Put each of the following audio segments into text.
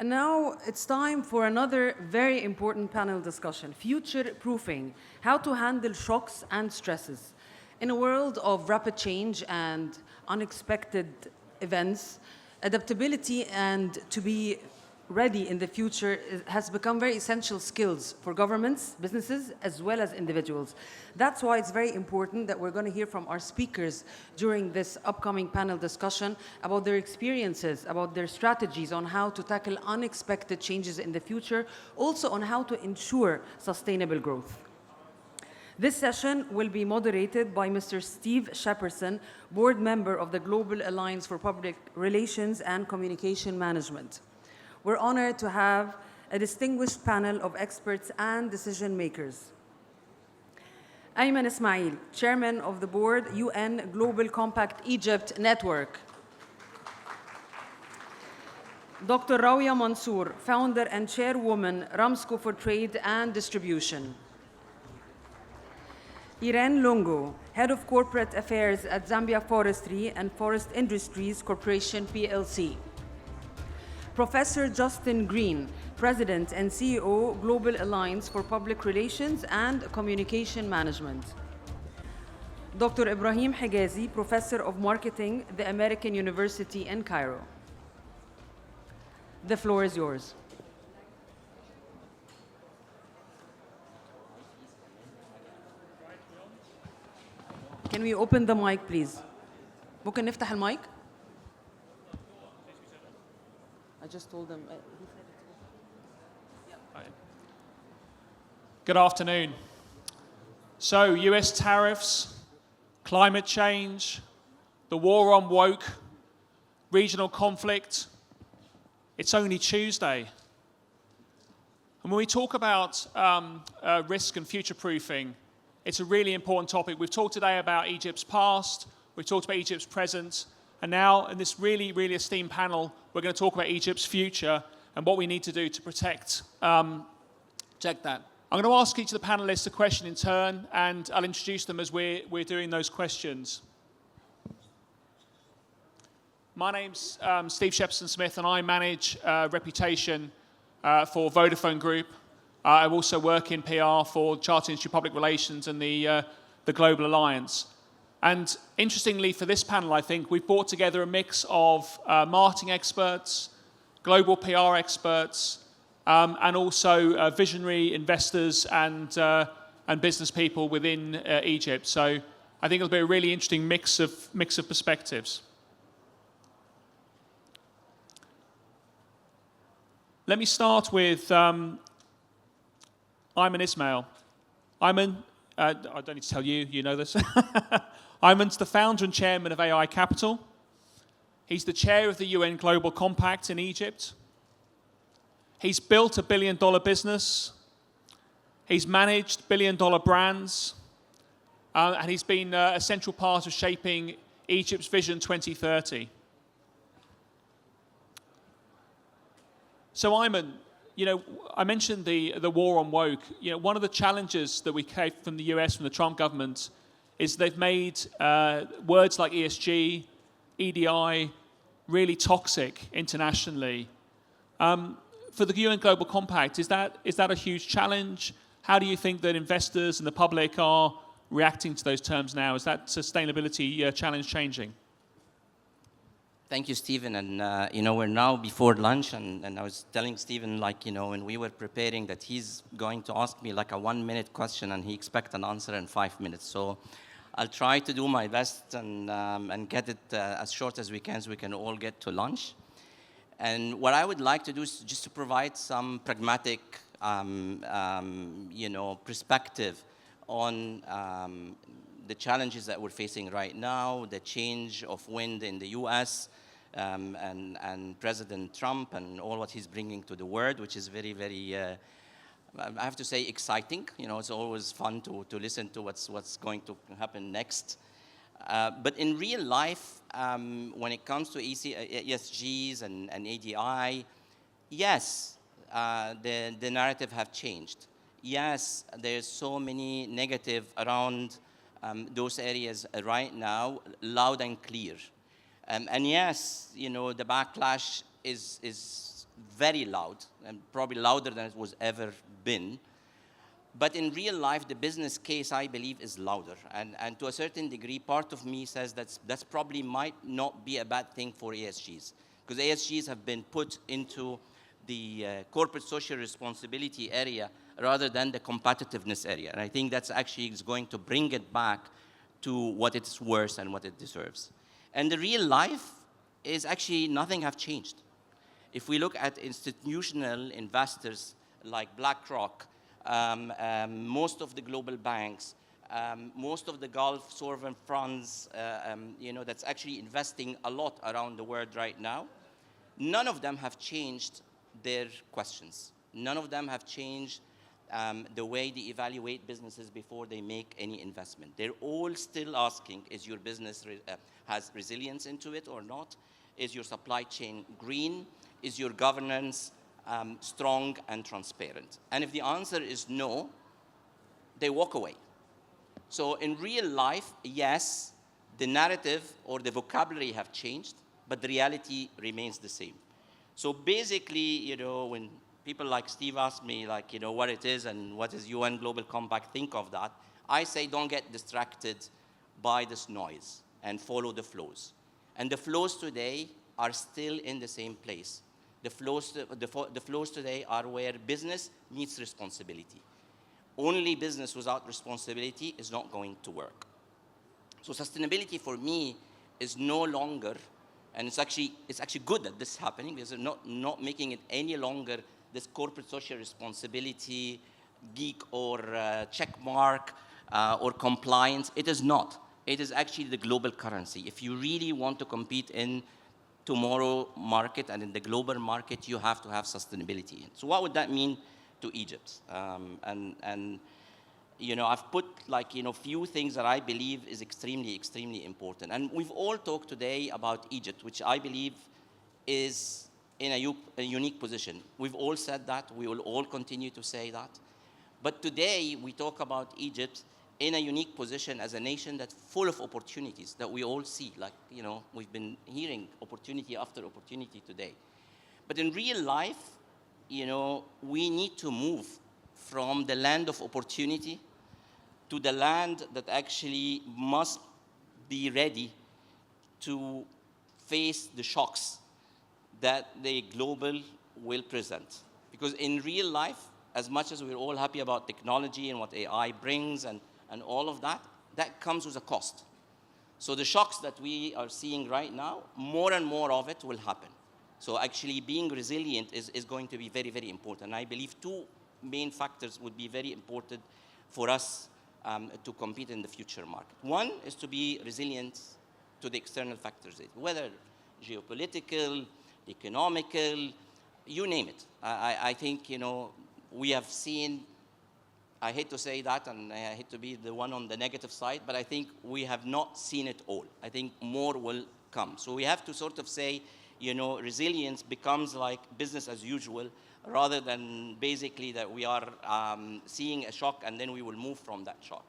And now it's time for another very important panel discussion, future-proofing, how to handle shocks and stresses. In a world of rapid change and unexpected events, adaptability and to be ready in the future has become very essential skills for governments, businesses, as well as individuals. That's why it's very important that we're going to hear from our speakers during this upcoming panel discussion about their experiences, about their strategies on how to tackle unexpected changes in the future, also on how to ensure sustainable growth. This session will be moderated by Mr. Steve Shepperson, board member of the Global Alliance for Public Relations and Communication Management. We're honored to have a distinguished panel of experts and decision makers. Ayman Ismail, chairman of the board, UN Global Compact Egypt Network. Dr. Rawya Mansour, founder and chairwoman, Ramsco for Trade and Distribution. Irene Lungo, head of corporate affairs at Zambia Forestry and Forest Industries Corporation, PLC. Professor Justin Green, President and CEO, Global Alliance for Public Relations and Communication Management. Dr. Ibrahim Higazi, Professor of Marketing, the American University in Cairo. The floor is yours. Can we open the mic, please? ممكن نفتح المايك? I just told them. Good afternoon. So, US tariffs, climate change, the war on woke, regional conflict. It's only Tuesday. And when we talk about risk and future-proofing, it's a really important topic. We've talked today about Egypt's past, we've talked about Egypt's present, and now in this really, really esteemed panel, we're going to talk about Egypt's future and what we need to do to protect that. I'm going to ask each of the panelists a question in turn, and I'll introduce them as we're doing those questions. My name's Steve Shepperson-Smith, and I manage reputation for Vodafone Group. I also work in PR for Chartered Institute of Public Relations and the Global Alliance. And interestingly, for this panel, I think we've brought together a mix of marketing experts, global PR experts, and also visionary investors and business people within Egypt. So I think it'll be a really interesting mix of perspectives. Let me start with Ayman Ismail. Ayman, I don't need to tell you, you know this. Ayman's the founder and chairman of AI Capital. He's the chair of the UN Global Compact in Egypt. He's built a billion-dollar business. He's managed billion-dollar brands. And he's been a central part of shaping Egypt's Vision 2030. So Ayman, you know, I mentioned the war on woke. You know, one of the challenges that we came from the US, from the Trump government, is they've made words like ESG, EDI, really toxic internationally. For the UN Global Compact, is that a huge challenge? How do you think that investors and the public are reacting to those terms now? Is that sustainability challenge changing? Thank you, Stephen. And, you know, we're now before lunch, and I was telling Stephen, like, you know, when we were preparing that he's going to ask me like a 1-minute question and he expects an answer in 5 minutes. So I'll try to do my best and get it as short as we can so we can all get to lunch. And what I would like to do is just to provide some pragmatic, you know, perspective on the challenges that we're facing right now, the change of wind in the US, and President Trump and all what he's bringing to the world, which is very, very, I have to say, exciting. You know, it's always fun to listen to what's going to happen next. But in real life, when it comes to ESGs and ADI, yes, the narrative have changed. Yes, there's so many negative around those areas right now, loud and clear. And yes, you know, the backlash is very loud, and probably louder than it was ever been. But in real life, the business case, I believe, is louder. And to a certain degree, part of me says that's probably might not be a bad thing for ASGs. Because ASGs have been put into the corporate social responsibility area rather than the competitiveness area. And I think that's actually is going to bring it back to what it's worth and what it deserves. And the real life is actually nothing have changed. If we look at institutional investors like BlackRock, most of the global banks, most of the Gulf sovereign funds, that's actually investing a lot around the world right now, none of them have changed their questions. None of them have changed the way they evaluate businesses before they make any investment. They're all still asking, is your business has resilience into it or not? Is your supply chain green? Is your governance strong and transparent? And if the answer is no, they walk away. So in real life, yes, the narrative or the vocabulary have changed, but the reality remains the same. So basically, when people like Steve ask me, what it is and what is UN Global Compact, think of that, I say don't get distracted by this noise and follow the flows. And the flows today are still in the same place. The flows today are where business meets responsibility. Only business without responsibility is not going to work. So sustainability for me is no longer, and it's actually good that this is happening, because they're not making it any longer this corporate social responsibility geek or check mark or compliance. It is not. It is actually the global currency. If you really want to compete in tomorrow market and in the global market, you have to have sustainability. So what would that mean to Egypt? I've put few things that I believe is extremely, extremely important. And we've all talked today about Egypt, which I believe is in a unique position. We've all said that. We will all continue to say that. But today we talk about Egypt in a unique position as a nation that's full of opportunities that we all see. We've been hearing opportunity after opportunity today. But in real life, we need to move from the land of opportunity to the land that actually must be ready to face the shocks that the global will present. Because in real life, as much as we're all happy about technology and what AI brings and all of that, that comes with a cost. So the shocks that we are seeing right now, more and more of it will happen. So actually being resilient is going to be very, very important. And I believe two main factors would be very important for us to compete in the future market. One is to be resilient to the external factors, whether geopolitical, economical, you name it. I think, we have seen, I hate to say that, and I hate to be the one on the negative side, but I think we have not seen it all. I think more will come. So we have to sort of say, resilience becomes like business as usual, rather than basically that we are seeing a shock and then we will move from that shock.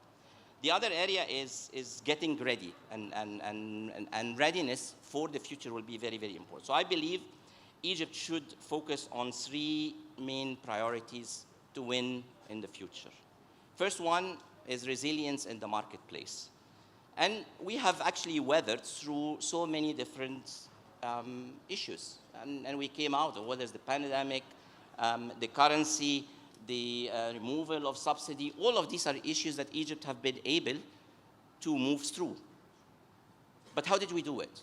The other area is getting ready, and readiness for the future will be very, very important. So I believe Egypt should focus on three main priorities to win in the future. First one is resilience in the marketplace. And we have actually weathered through so many different issues. And we came out of whether it's the pandemic, the currency, the removal of subsidy. All of these are issues that Egypt have been able to move through. But how did we do it?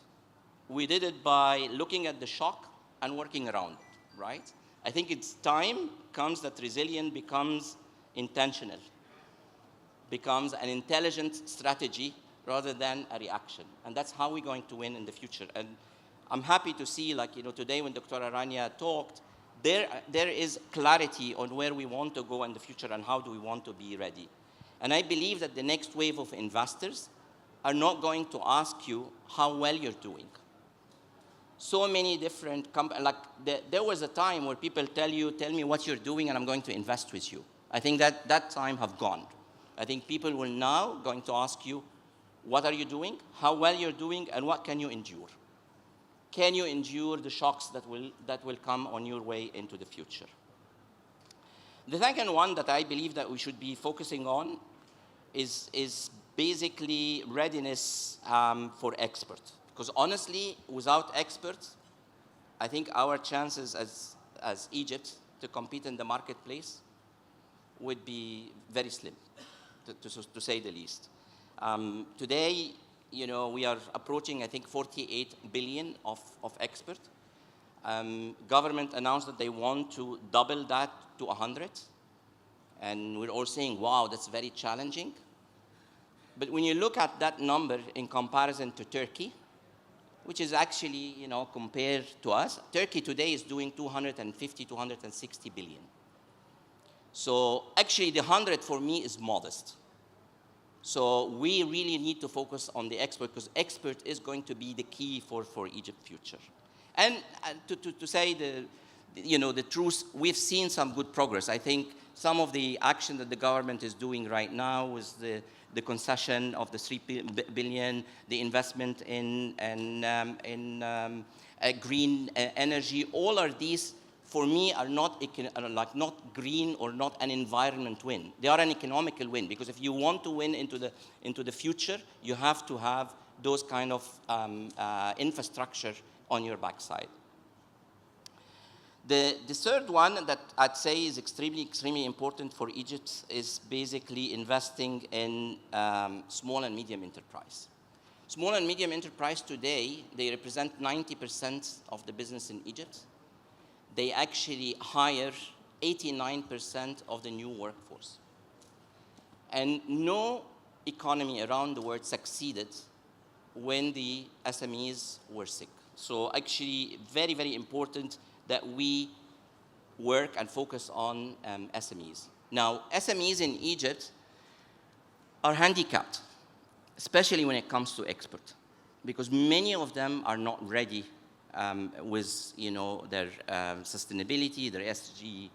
We did it by looking at the shock and working around it, right? I think it's time comes that resilience becomes intentional, becomes an intelligent strategy rather than a reaction. And that's how we're going to win in the future. And I'm happy to see, today when Dr. Aranya talked, there is clarity on where we want to go in the future and how do we want to be ready. And I believe that the next wave of investors are not going to ask you how well you're doing. So many different companies, there was a time where people tell me what you're doing and I'm going to invest with you. I think that time have gone. I think people will now going to ask you, what are you doing, how well you're doing, and what can you endure? can you endure the shocks that will come on your way into the future? The second one that I believe that we should be focusing on is basically readiness for experts. Because honestly, without experts, I think our chances as Egypt to compete in the marketplace would be very slim, to say the least. Today, we are approaching, I think, 48 billion of experts. Government announced that they want to double that to 100. And we're all saying, wow, that's very challenging. But when you look at that number in comparison to Turkey, which is actually, compared to us, Turkey today is doing 250, 260 billion. So actually, the 100 for me is modest. So we really need to focus on the expert, because expert is going to be the key for Egypt's future. And to say the truth, we've seen some good progress. I think some of the action that the government is doing right now is the concession of the 3 billion, the investment in green energy. All of these, for me, are not green or not an environment win. They are an economical win, because if you want to win into the future, you have to have those kind of infrastructure on your backside. The third one that I'd say is extremely important for Egypt is basically investing in small and medium enterprise. Small and medium enterprise today, they represent 90% of the business in Egypt. They actually hire 89% of the new workforce. And no economy around the world succeeded when the SMEs were sick. So actually, very, very important that we work and focus on SMEs. Now, SMEs in Egypt are handicapped, especially when it comes to export, because many of them are not ready with their sustainability, their SG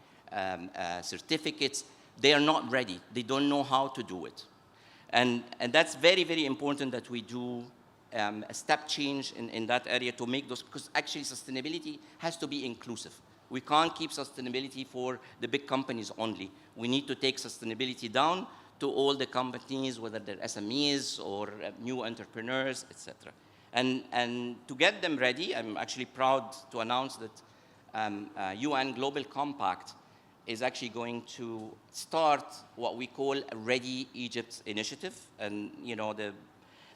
certificates. They are not ready. They don't know how to do it. And that's very, very important that we do a step change in that area to make those, because actually sustainability has to be inclusive. We can't keep sustainability for the big companies only. We need to take sustainability down to all the companies, whether they're SMEs or new entrepreneurs, etc. And to get them ready, I'm actually proud to announce that UN Global Compact is actually going to start what we call a Ready Egypt initiative. And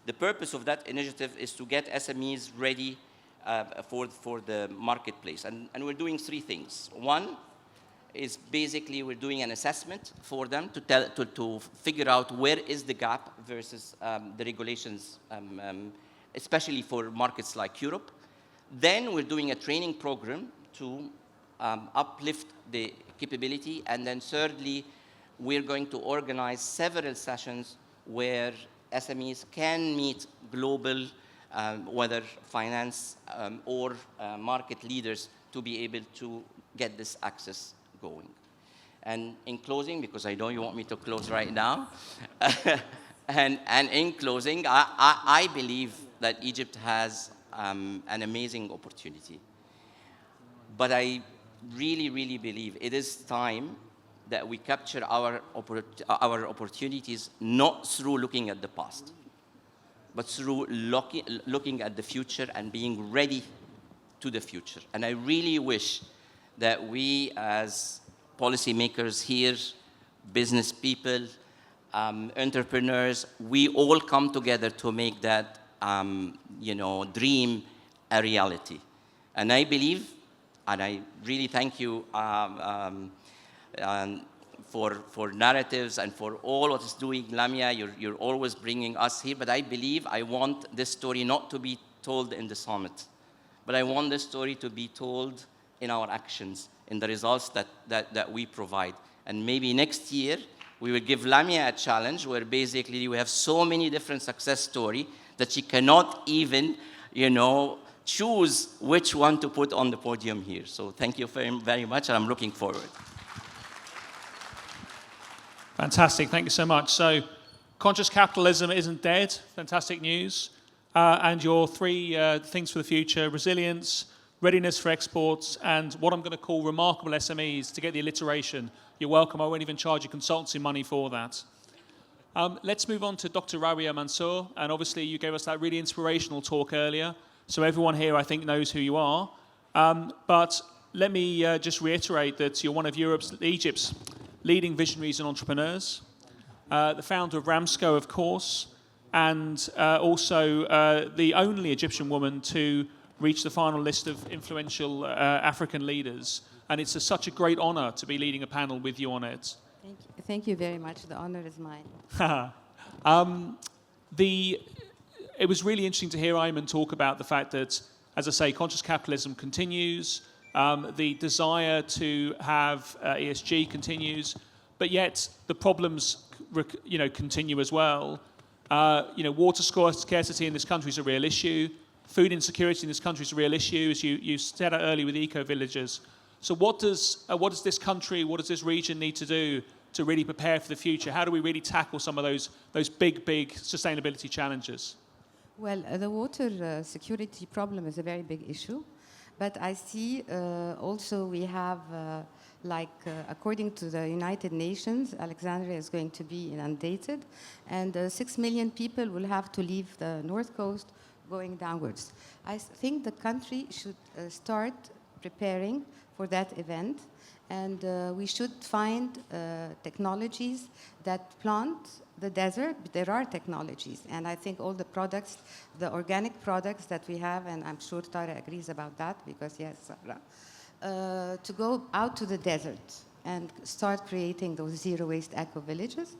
the purpose of that initiative is to get SMEs ready for the marketplace. And we're doing 3 things. One is basically we're doing an assessment for them to figure out where is the gap versus the regulations, especially for markets like Europe. Then we're doing a training program to uplift the capability. And then thirdly, we're going to organize several sessions where SMEs can meet global, whether finance or market leaders, to be able to get this access going. And in closing, because I know you want me to close right now, and in closing, I believe that Egypt has an amazing opportunity. But I really, really believe it is time that we capture our opportunities not through looking at the past, but through looking at the future and being ready to the future. And I really wish that we as policymakers here, business people, entrepreneurs, we all come together to make that dream a reality. And I believe, and I really thank you for narratives and for all what is doing, Lamia. You're always bringing us here, but I believe I want this story not to be told in the summit, but I want this story to be told in our actions, in the results that we provide. And maybe next year, we will give Lamia a challenge where basically we have so many different success stories that she cannot even, choose which one to put on the podium here. So thank you very, very much, and I'm looking forward. Fantastic, thank you so much. So, conscious capitalism isn't dead. Fantastic news. and your three things for the future: resilience, readiness for exports, and what I'm going to call remarkable SMEs, to get the alliteration. You're welcome. I won't even charge you consultancy money for that. Let's move on to Dr. Rawya Mansour. And obviously, you gave us that really inspirational talk earlier. So everyone here, I think, knows who you are. But let me just reiterate that you're one of Egypt's leading visionaries and entrepreneurs, the founder of Ramsco, of course, and also the only Egyptian woman to reach the final list of influential African leaders. And it's such a great honor to be leading a panel with you on it. Thank you. Thank you very much. The honor is mine. It was really interesting to hear Ayman talk about the fact that, as I say, conscious capitalism continues, the desire to have ESG continues, but yet the problems, continue as well. Water scarcity in this country is a real issue. Food insecurity in this country is a real issue, as you said earlier with eco-villages. So what does this country, what does this region need to do to really prepare for the future? How do we really tackle some of those big sustainability challenges? Well, the water security problem is a very big issue. But I see also we have, according to the United Nations, Alexandria is going to be inundated. And 6 million people will have to leave the north coast going downwards. I think the country should start preparing for that event. And we should find technologies that plant the desert. There are technologies. And I think all the products, the organic products that we have, and I'm sure Tara agrees about that, because yes, to go out to the desert and start creating those zero-waste eco-villages.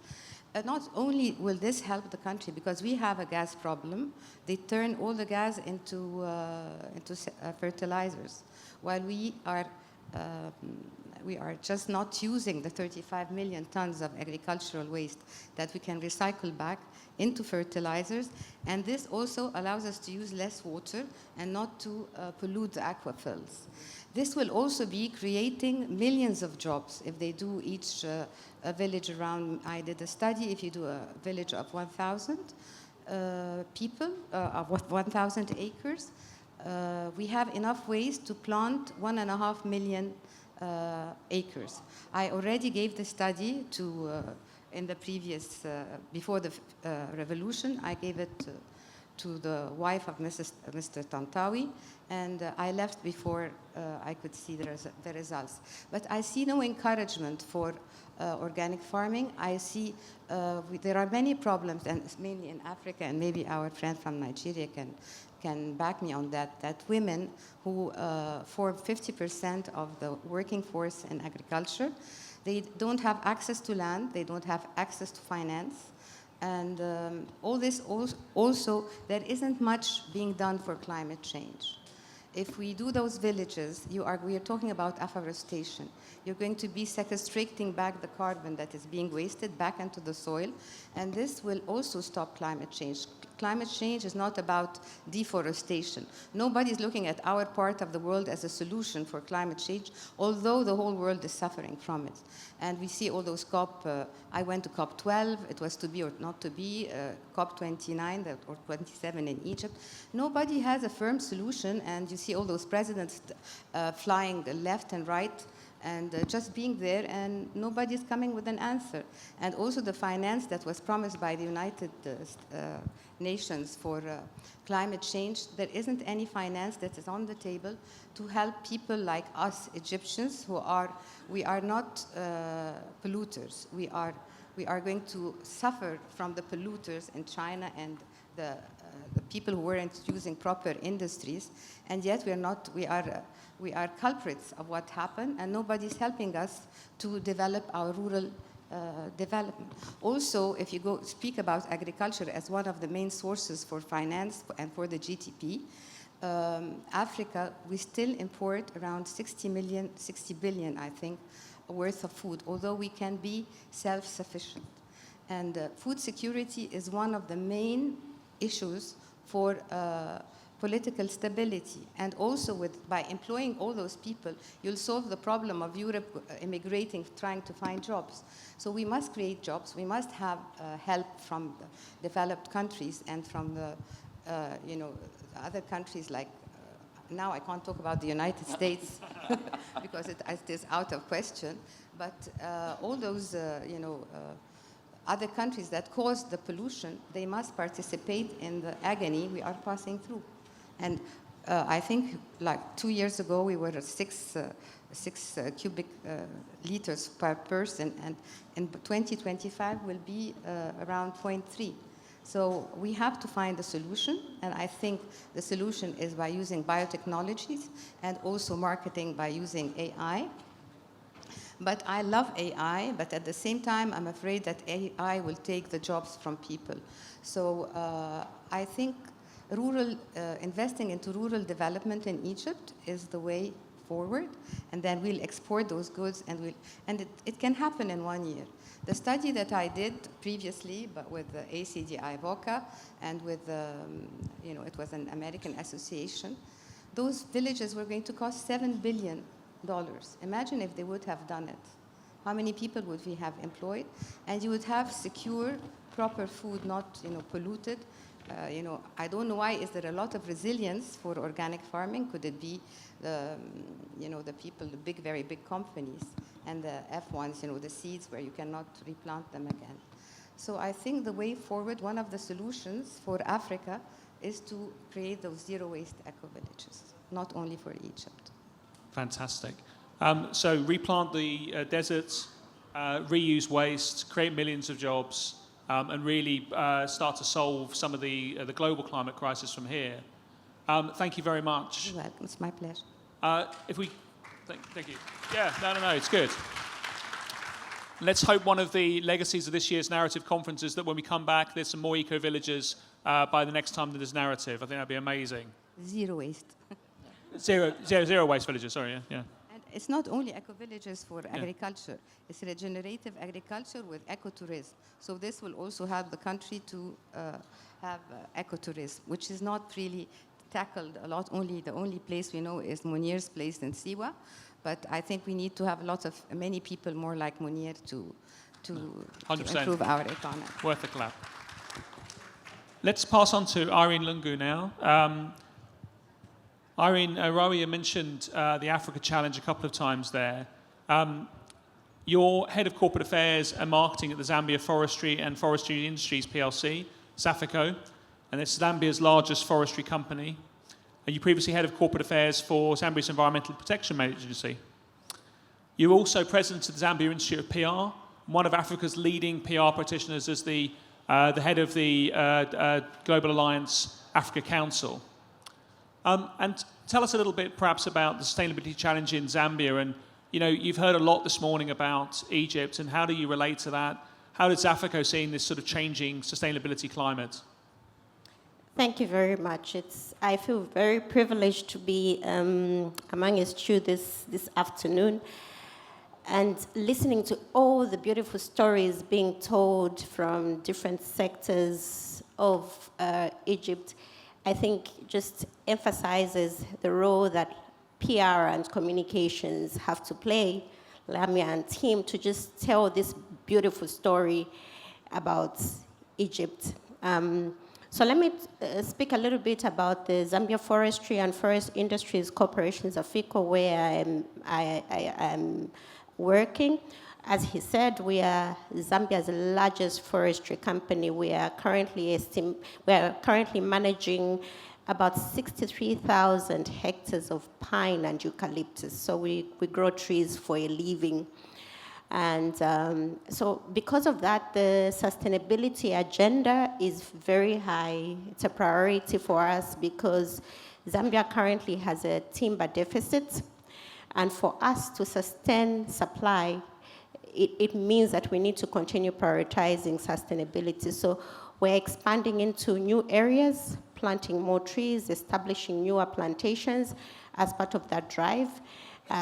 Not only will this help the country, because we have a gas problem, they turn all the gas into fertilizers, while we are just not using the 35 million tons of agricultural waste that we can recycle back into fertilizers. And this also allows us to use less water and not to pollute the aquifers. This will also be creating millions of jobs if they do each a village around. I did a study. If you do a village of 1,000 people, of 1,000 acres, we have enough waste to plant 1.5 million acres. I already gave the study to in the previous before the revolution. I gave it to the wife of Mr. Tantawi, and I left before I could see the results. But I see no encouragement for organic farming. I see there are many problems, and mainly in Africa, and maybe our friend from Nigeria can back me on that women who form 50% of the working force in agriculture, they don't have access to land, they don't have access to finance, and all this also, there isn't much being done for climate change. If we do those villages, we are talking about afforestation. You're going to be sequestrating back the carbon that is being wasted back into the soil, and this will also stop climate change. Climate change is not about deforestation. Nobody's looking at our part of the world as a solution for climate change, although the whole world is suffering from it. And we see all those I went to COP 12, it was to be or not to be, COP 29 or 27 in Egypt. Nobody has a firm solution, and you see all those presidents flying left and right, and just being there, and nobody's coming with an answer. And also the finance that was promised by the United Nations for climate change, there isn't any finance that is on the table to help people like us Egyptians we are not polluters. We are going to suffer from the polluters in China and the people who weren't using proper industries, and yet we are culprits of what happened, and nobody's helping us to develop our rural development. Also, if you speak about agriculture as one of the main sources for finance and for the GDP, Africa, we still import around 60 billion, I think, worth of food, although we can be self-sufficient. And food security is one of the main issues for political stability. And also by employing all those people, you'll solve the problem of Europe immigrating, trying to find jobs. So we must create jobs. We must have help from the developed countries and from the you know, other countries like, now I can't talk about the United States because it is out of question, but all those, you know, other countries that cause the pollution, they must participate in the agony we are passing through. And I think like 2 years ago, we were at 6 cubic liters per person, and in 2025 will be around 0.3. So we have to find a solution, and I think the solution is by using biotechnologies and also marketing by using AI. But I love AI, but at the same time, I'm afraid that AI will take the jobs from people. So I think investing into rural development in Egypt is the way forward, and then we'll export those goods, and it can happen in 1 year. The study that I did previously, but with the ACDI VOCA and with, you know, it was an American association, those villages were going to cost $7 billion. Imagine if they would have done it. How many people would we have employed? And you would have secure, proper food, not, you know, polluted. You know, I don't know why. Is there a lot of resilience for organic farming? Could it be, you know, the people, the big, very big companies, and the F1s, you know, the seeds where you cannot replant them again? So I think the way forward, one of the solutions for Africa is to create those zero-waste eco-villages, not only for Egypt. Fantastic. So replant the deserts, reuse waste, create millions of jobs, and really start to solve some of the global climate crisis from here. Thank you very much. You're welcome. It's my pleasure. Thank you. Yeah, no, it's good. Let's hope one of the legacies of this year's narrative conference is that when we come back, there's some more eco-villages by the next time that there's narrative. I think that'd be amazing. Zero waste. Zero waste villages, sorry, yeah. And it's not only eco-villages for agriculture. It's regenerative agriculture with ecotourism. So this will also help the country to have ecotourism, which is not really tackled a lot. The only place we know is Munir's place in Siwa. But I think we need to have many people more like Munir to improve our economy. Worth a clap. Let's pass on to Irene Lungo now. Irene, Rawya mentioned the Africa Challenge a couple of times there. You're head of corporate affairs and marketing at the Zambia Forestry and Forestry Industries PLC, SAFICO, and it's Zambia's largest forestry company. You previously head of corporate affairs for Zambia's Environmental Protection Agency. You're also president of the Zambia Institute of PR, one of Africa's leading PR practitioners as the head of the Global Alliance Africa Council. And tell us a little bit, perhaps, about the sustainability challenge in Zambia. And you know, you've heard a lot this morning about Egypt, and how do you relate to that? How does Africa see this sort of changing sustainability climate? Thank you very much. I feel very privileged to be amongst you this afternoon, and listening to all the beautiful stories being told from different sectors of Egypt. I think just emphasizes the role that PR and communications have to play, Lamia and team, to just tell this beautiful story about Egypt. So let me speak a little bit about the Zambia Forestry and Forest Industries Corporations of FICO, where I am working. As he said, we are Zambia's largest forestry company. We are currently managing about 63,000 hectares of pine and eucalyptus. So we grow trees for a living. And so because of that, the sustainability agenda is very high. It's a priority for us because Zambia currently has a timber deficit. And for us to sustain supply, it means that we need to continue prioritizing sustainability. So we're expanding into new areas, planting more trees, establishing newer plantations as part of that drive.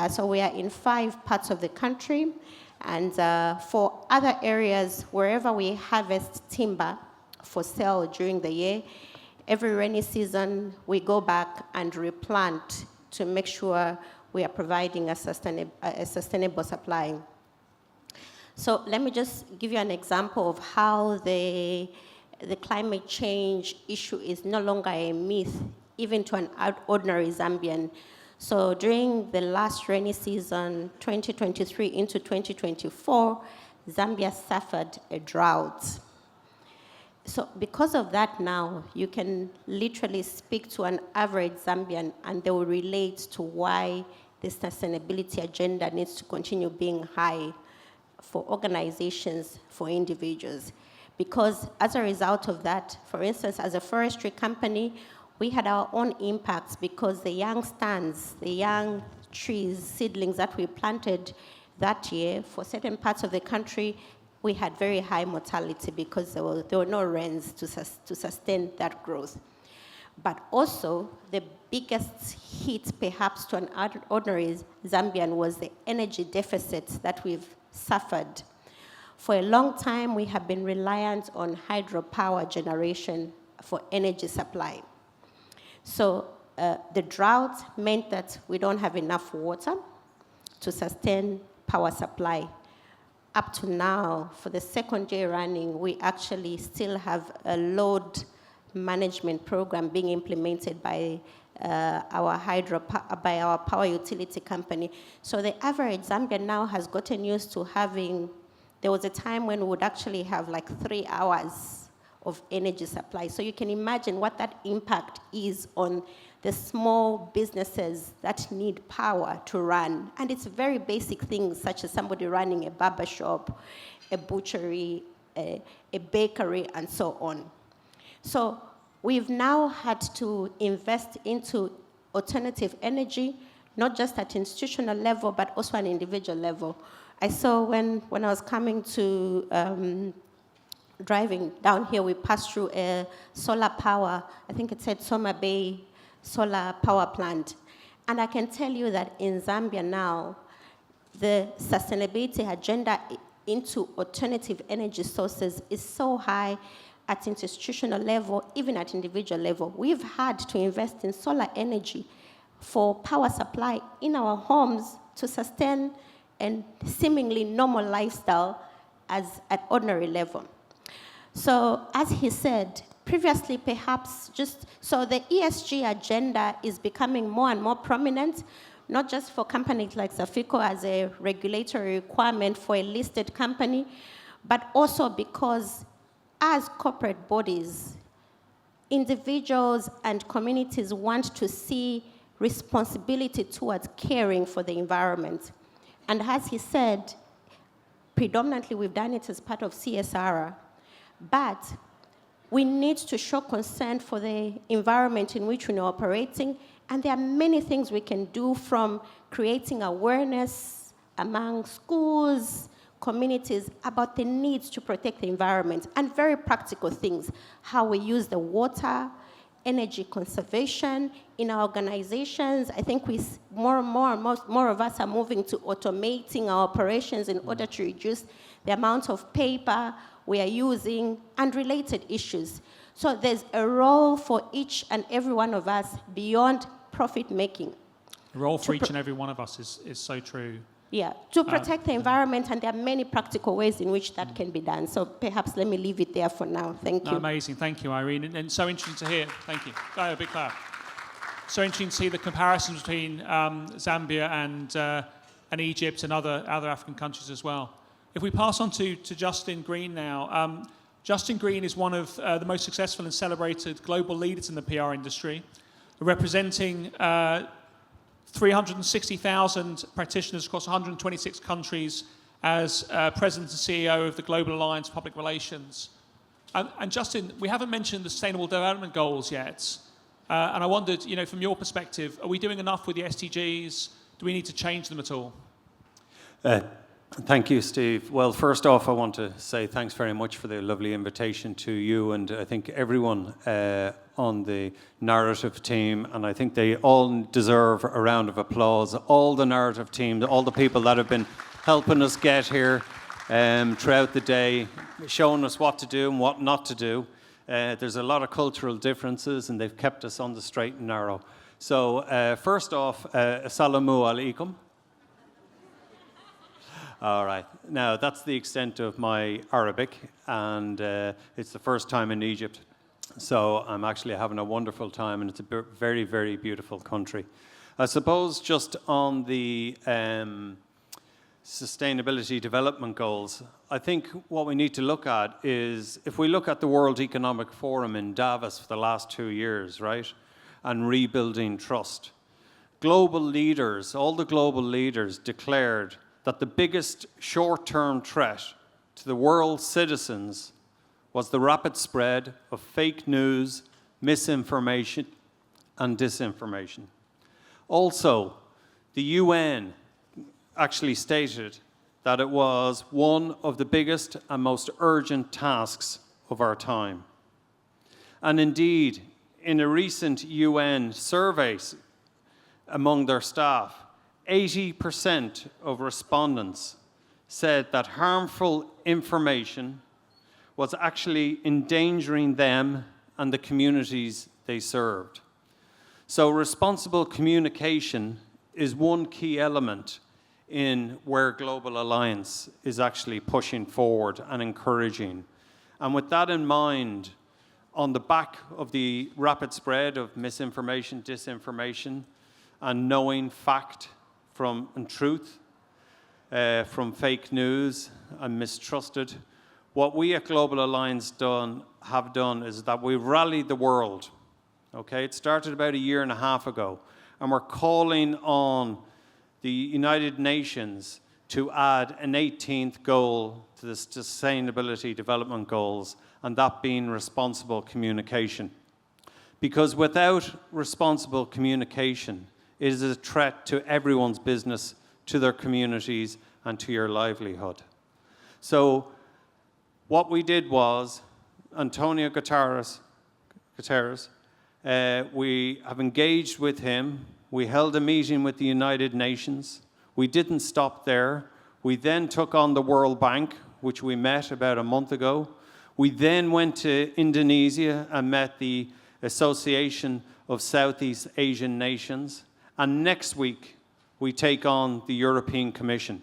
So we are in 5 parts of the country. And for other areas, wherever we harvest timber for sale during the year, every rainy season, we go back and replant to make sure we are providing a sustainable supply. So let me just give you an example of how the the climate change issue is no longer a myth, even to an ordinary Zambian. So during the last rainy season, 2023 into 2024, Zambia suffered a drought. So because of that now, you can literally speak to an average Zambian and they will relate to why the sustainability agenda needs to continue being high for organizations, for individuals. Because as a result of that, for instance, as a forestry company, we had our own impacts because the young stands, the young trees, seedlings that we planted that year, for certain parts of the country, we had very high mortality because there were no rains to sustain that growth. But also, the biggest hit perhaps to an ordinary Zambian was the energy deficit that we've suffered. For a long time, we have been reliant on hydropower generation for energy supply. So the drought meant that we don't have enough water to sustain power supply. Up to now, for the second year running, we actually still have a load management program being implemented by our power utility company. So the average Zambian now has gotten used to having, there was a time when we would actually have like 3 hours of energy supply. So you can imagine what that impact is on the small businesses that need power to run. And it's very basic things such as somebody running a barber shop, a butchery, a bakery, and so on. So we've now had to invest into alternative energy, not just at institutional level, but also at individual level. I saw when I was coming to driving down here, we passed through a solar power, I think it said Soma Bay solar power plant. And I can tell you that in Zambia now, the sustainability agenda into alternative energy sources is so high at institutional level, even at individual level. We've had to invest in solar energy for power supply in our homes to sustain a seemingly normal lifestyle as at ordinary level. So as he said, previously perhaps so the ESG agenda is becoming more and more prominent, not just for companies like Zafico as a regulatory requirement for a listed company, but also because as corporate bodies, individuals and communities want to see responsibility towards caring for the environment. And as he said, predominantly we've done it as part of CSR, but we need to show concern for the environment in which we're operating, and there are many things we can do, from creating awareness among schools, communities about the needs to protect the environment, and very practical things, how we use the water, energy conservation in our organizations. I think more of us are moving to automating our operations in order to reduce the amount of paper we are using and related issues. So there's a role for each and every one of us beyond profit making. The role for each and every one of us is so true. Yeah, to protect the environment, and there are many practical ways in which that can be done. So perhaps let me leave it there for now. Thank you. Amazing, thank you, Irene. And so interesting to hear, thank you. A big clap. So interesting to see the comparisons between Zambia and Egypt and other African countries as well. If we pass on to Justin Green now. Justin Green is one of the most successful and celebrated global leaders in the PR industry, representing 360,000 practitioners across 126 countries as President and CEO of the Global Alliance of Public Relations. And Justin, we haven't mentioned the Sustainable Development Goals yet. And I wondered, from your perspective, are we doing enough with the SDGs? Do we need to change them at all? Thank you, Steve. Well, first off, I want to say thanks very much for the lovely invitation to you and I think everyone on the narrative team, and I think they all deserve a round of applause. All the narrative team, all the people that have been helping us get here throughout the day, showing us what to do and what not to do. There's a lot of cultural differences and they've kept us on the straight and narrow. So first off, assalamu alaikum. All right. Now, that's the extent of my Arabic, and it's the first time in Egypt. So I'm actually having a wonderful time, and it's a very, very beautiful country. I suppose just on the sustainability development goals, I think what we need to look at is, if we look at the World Economic Forum in Davos for the last 2 years, right, and rebuilding trust, global leaders, all the global leaders declared that the biggest short-term threat to the world's citizens was the rapid spread of fake news, misinformation, and disinformation. Also, the UN actually stated that it was one of the biggest and most urgent tasks of our time. And indeed, in a recent UN survey among their staff, 80% of respondents said that harmful information was actually endangering them and the communities they served. So responsible communication is one key element in where Global Alliance is actually pushing forward and encouraging. And with that in mind, on the back of the rapid spread of misinformation, disinformation, and knowing fact and truth from fake news and mistrusted, what we at Global Alliance have done is that we've rallied the world. Okay, it started about 1.5 years ago, and we're calling on the United Nations to add an 18th goal to the Sustainability Development Goals, and that being responsible communication. Because without responsible communication, it is a threat to everyone's business, to their communities, and to your livelihood. So what we did was, Antonio Guterres, we have engaged with him. We held a meeting with the United Nations. We didn't stop there. We then took on the World Bank, which we met about a month ago. We then went to Indonesia and met the Association of Southeast Asian Nations. And next week, we take on the European Commission.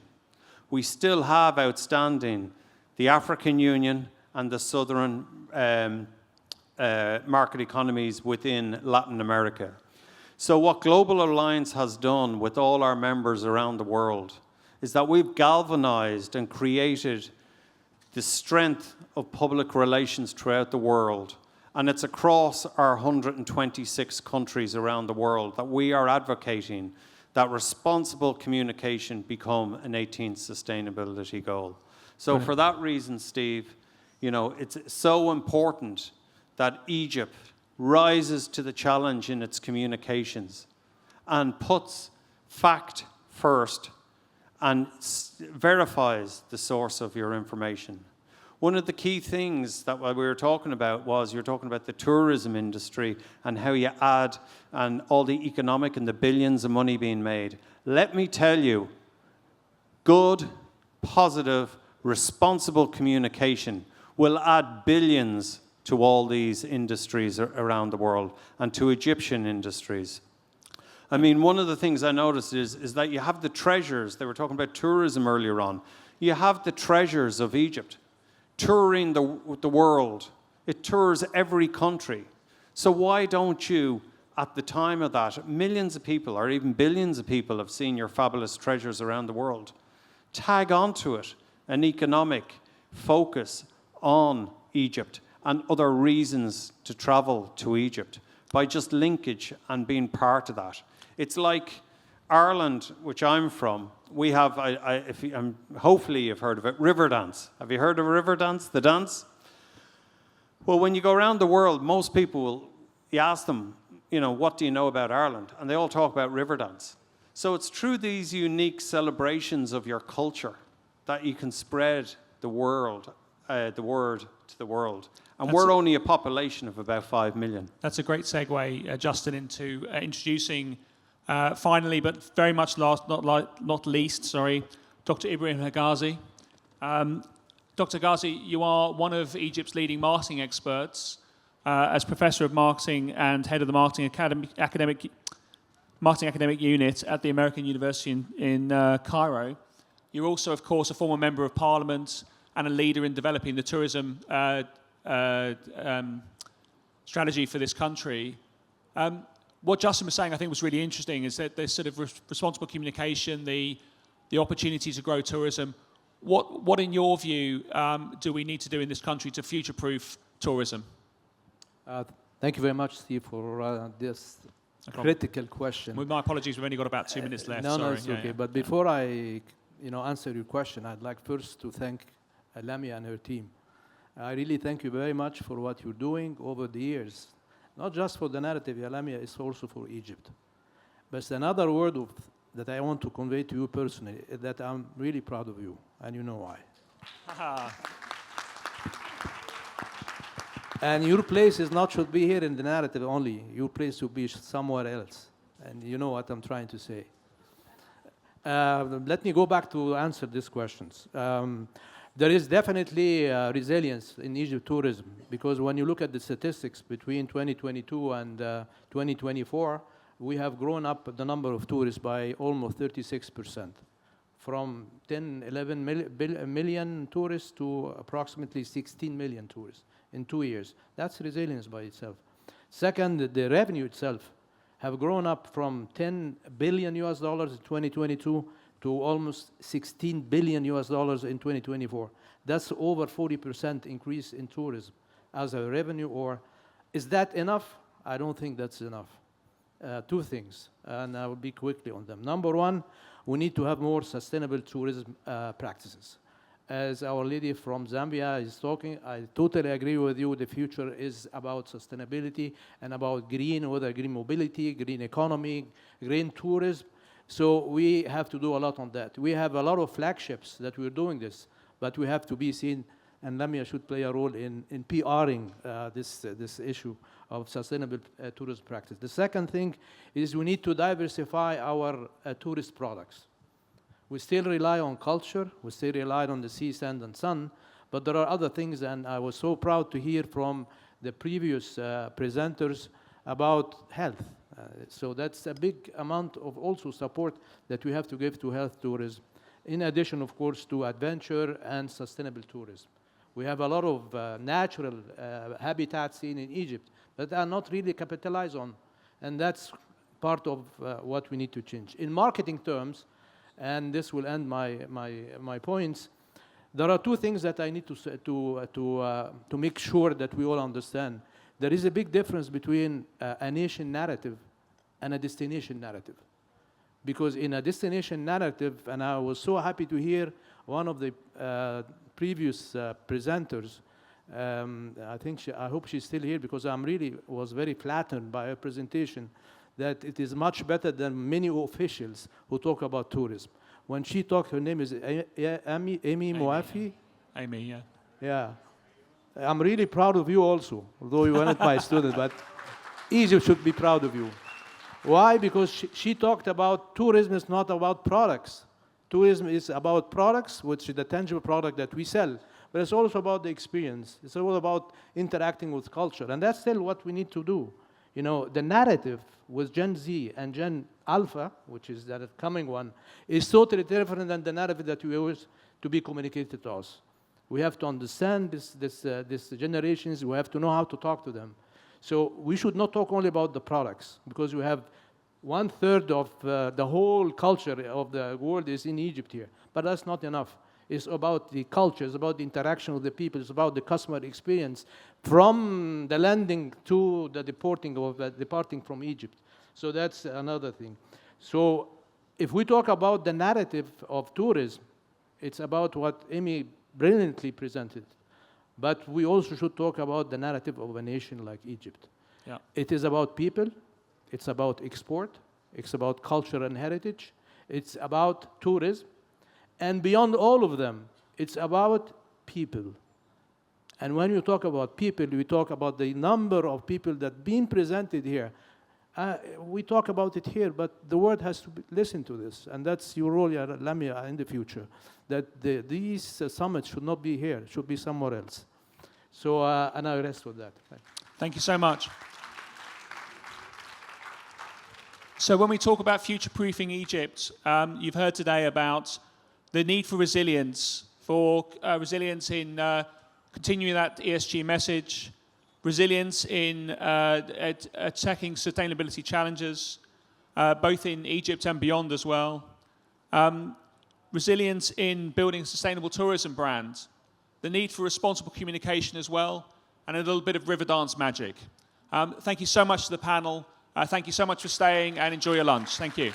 We still have outstanding the African Union and the Southern market economies within Latin America. So what Global Alliance has done with all our members around the world is that we've galvanized and created the strength of public relations throughout the world. And it's across our 126 countries around the world that we are advocating that responsible communication become an 18th sustainability goal. So for that reason, Steve, you know, it's so important that Egypt rises to the challenge in its communications and puts fact first and verifies the source of your information. One of the key things that we were talking about was, you're talking about the tourism industry and how you add and all the economic and the billions of money being made. Let me tell you, good, positive, responsible communication will add billions to all these industries around the world and to Egyptian industries. I mean, one of the things I noticed is that you have the treasures. They were talking about tourism earlier on. You have the treasures of Egypt touring the world. It tours every country. So why don't you, at the time of that, millions of people or even billions of people have seen your fabulous treasures around the world. Tag onto it an economic focus on Egypt and other reasons to travel to Egypt by just linkage and being part of that. It's like Ireland, which I'm from, we have, hopefully you've heard of it, river dance. Have you heard of river dance, the dance? Well, when you go around the world, most people you ask them, you know, what do you know about Ireland? And they all talk about river dance. So it's through these unique celebrations of your culture that you can spread the word to the world. And we're only a population of about 5 million. That's a great segue, Justin, into introducing, finally, but very much last, not least, Dr. Ibrahim Higazi. Dr. Higazi, you are one of Egypt's leading marketing experts. As Professor of Marketing and Head of the Marketing Academic Unit at the American University in Cairo. You're also, of course, a former member of Parliament and a leader in developing the tourism strategy for this country. What Justin was saying, I think, was really interesting, is that there's sort of responsible communication, the opportunity to grow tourism. What in your view, do we need to do in this country to future-proof tourism? Thank you very much, Steve, for this critical question. With my apologies, we've only got about 2 minutes left. No, Sorry. it's okay. But before I answer your question, I'd like first to thank Lamia and her team. I really thank you very much for what you're doing over the years. Not just for the narrative, Lamia, it's also for Egypt. But it's another word that I want to convey to you personally, that I'm really proud of you, and you know why. And your place should be here in the narrative only. Your place should be somewhere else. And you know what I'm trying to say. Let me go back to answer these questions. There is definitely resilience in Egypt tourism, because when you look at the statistics between 2022 and 2024, we have grown up the number of tourists by almost 36%, from 11 million tourists to approximately 16 million tourists in 2 years. That's resilience by itself. Second, the revenue itself have grown up from $10 billion in 2022 to almost $16 billion in 2024. That's over 40% increase in tourism as a revenue. Or is that enough? I don't think that's enough. Two things, and I will be quickly on them. Number one, we need to have more sustainable tourism practices. As our lady from Zambia is talking, I totally agree with you. The future is about sustainability and about green, whether green mobility, green economy, green tourism. So we have to do a lot on that. We have a lot of flagships that we're doing this, but we have to be seen, and Lamia should play a role in PRing this issue of sustainable tourism practice. The second thing is we need to diversify our tourist products. We still rely on culture, we still rely on the sea, sand, and sun, but there are other things, and I was so proud to hear from the previous presenters about health. So that's a big amount of also support that we have to give to health tourism, in addition, of course, to adventure and sustainable tourism. We have a lot of natural habitats in Egypt that are not really capitalized on, and that's part of what we need to change. In marketing terms, and this will end my points, there are two things that I need to make sure that we all understand. There is a big difference between a nation narrative and a destination narrative. Because in a destination narrative, and I was so happy to hear one of the previous presenters, I hope she's still here, because was very flattered by her presentation, that it is much better than many officials who talk about tourism. When she talked, her name is Amy Moafi? Amy, yeah. Yeah. I'm really proud of you also, although you weren't my student, but Egypt should be proud of you. Why? Because she talked about tourism is not about products. Tourism is about products, which is the tangible product that we sell, but it's also about the experience. It's all about interacting with culture, and that's still what we need to do. You know, the narrative with Gen Z and Gen Alpha, which is the coming one, is totally different than the narrative that we always to be communicated to us. We have to understand this generations. We have to know how to talk to them. So we should not talk only about the products, because we have 1/3 of the whole culture of the world is in Egypt here. But that's not enough. It's about the culture, it's about the interaction with the people, it's about the customer experience from the landing to the departing from Egypt. So that's another thing. So if we talk about the narrative of tourism, it's about what Amy brilliantly presented. But we also should talk about the narrative of a nation like Egypt. Yeah. It is about people, it's about export, it's about culture and heritage, it's about tourism, and beyond all of them, it's about people. And when you talk about people, we talk about the number of people that have been presented here. We talk about it here, but the world has to listen to this. And that's your role, Lamia, in the future, that these summits should not be here, should be somewhere else. So, and I rest with that. Thank you so much. So when we talk about future-proofing Egypt, you've heard today about the need for resilience in continuing that ESG message, resilience in attacking sustainability challenges, both in Egypt and beyond as well, resilience in building a sustainable tourism brand, the need for responsible communication as well, and a little bit of river dance magic. Thank you so much to the panel. Thank you so much for staying, and enjoy your lunch. Thank you.